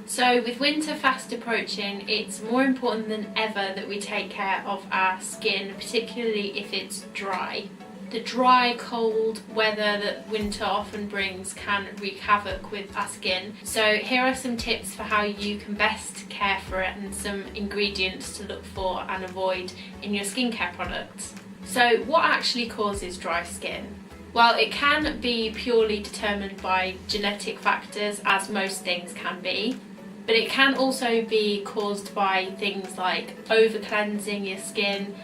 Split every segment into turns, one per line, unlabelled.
So with winter fast approaching, it's more important than ever that we take care of our skin, particularly if it's dry. The dry, cold weather that winter often brings can wreak havoc with our skin. So here are some tips for how you can best care for it and some ingredients to look for and avoid in your skincare products. So what actually causes dry skin? Well, it can be purely determined by genetic factors, as most things can be. But it can also be caused by things like over-cleansing your skin,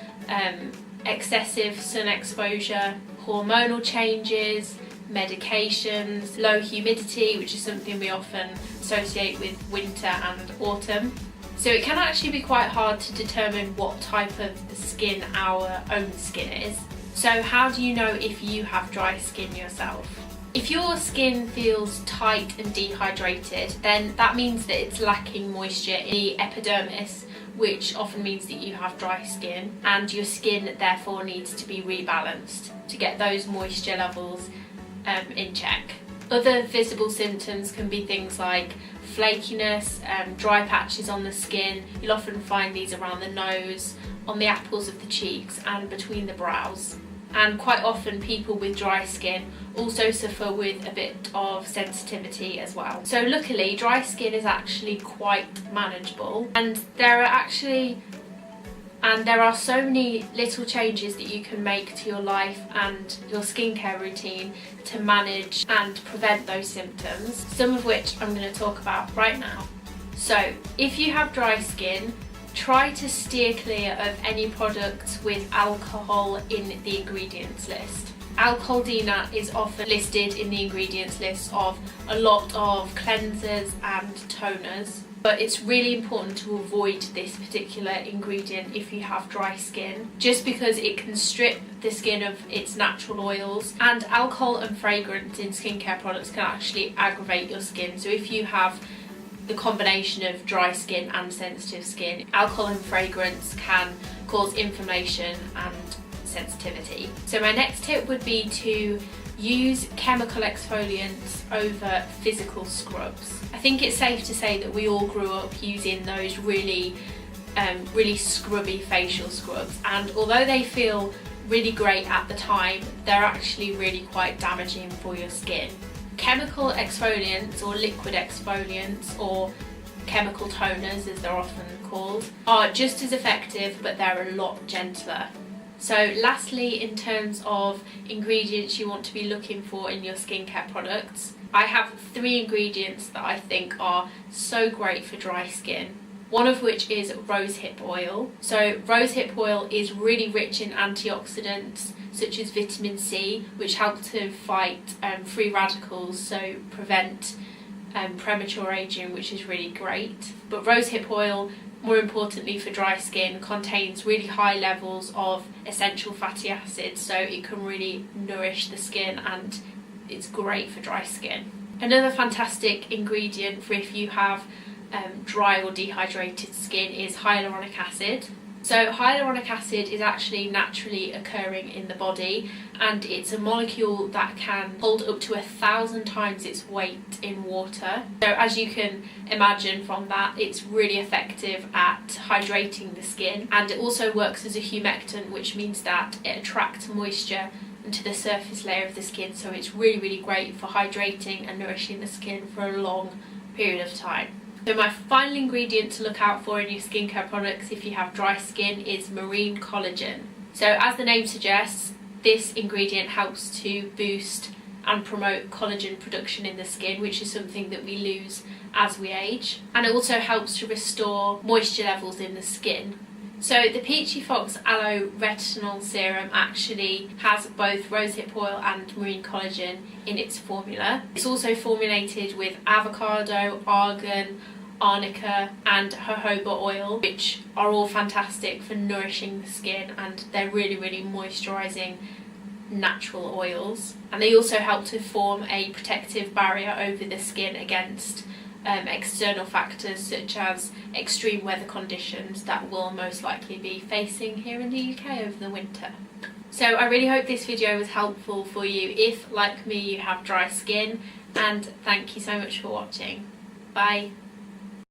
excessive sun exposure, hormonal changes, medications, low humidity, which is something we often associate with winter and autumn. So it can actually be quite hard to determine what type of skin our own skin is. So how do you know if you have dry skin yourself? If your skin feels tight and dehydrated, then that means that it's lacking moisture in the epidermis, which often means that you have dry skin, and your skin therefore needs to be rebalanced to get those moisture levels in check. Other visible symptoms can be things like flakiness, dry patches on the skin. You'll often find these around the nose, on the apples of the cheeks and between the brows. And quite often people with dry skin also suffer with a bit of sensitivity as well. So luckily dry skin is actually quite manageable, and there are so many little changes that you can make to your life and your skincare routine to manage and prevent those symptoms, some of which I'm going to talk about right now. So if you have dry skin, try to steer clear of any products with alcohol in the ingredients list. Alcohol-D-nat is often listed in the ingredients list of a lot of cleansers and toners, but it's really important to avoid this particular ingredient if you have dry skin, just because it can strip the skin of its natural oils, and alcohol and fragrance in skincare products can actually aggravate your skin. So if you have the combination of dry skin and sensitive skin, alcohol and fragrance can cause inflammation and sensitivity. So my next tip would be to use chemical exfoliants over physical scrubs. I think it's safe to say that we all grew up using those really scrubby facial scrubs, and although they feel really great at the time, they're actually really quite damaging for your skin. Chemical exfoliants or liquid exfoliants, or chemical toners as they're often called, are just as effective, but they're a lot gentler. So lastly, in terms of ingredients you want to be looking for in your skincare products, I have 3 ingredients that I think are so great for dry skin. One of which is rosehip oil. So rosehip oil is really rich in antioxidants such as vitamin C, which help to fight free radicals, so prevent premature aging, which is really great. But rosehip oil, more importantly for dry skin, contains really high levels of essential fatty acids, so it can really nourish the skin and it's great for dry skin. Another fantastic ingredient for if you have dry or dehydrated skin is hyaluronic acid. So hyaluronic acid is actually naturally occurring in the body, and it's a molecule that can hold up to 1,000 times its weight in water. So as you can imagine from that, it's really effective at hydrating the skin, and it also works as a humectant, which means that it attracts moisture into the surface layer of the skin, so it's really great for hydrating and nourishing the skin for a long period of time. So my final ingredient to look out for in your skincare products if you have dry skin is marine collagen. So as the name suggests, this ingredient helps to boost and promote collagen production in the skin, which is something that we lose as we age. And it also helps to restore moisture levels in the skin. So the Peachy Fox Aloe Retinol Serum actually has both rosehip oil and marine collagen in its formula. It's also formulated with avocado, argan, arnica and jojoba oil, which are all fantastic for nourishing the skin, and they're really moisturising natural oils. And they also help to form a protective barrier over the skin against external factors such as extreme weather conditions that we'll most likely be facing here in the UK over the winter. So I really hope this video was helpful for you if, like me, you have dry skin, and thank you so much for watching. Bye.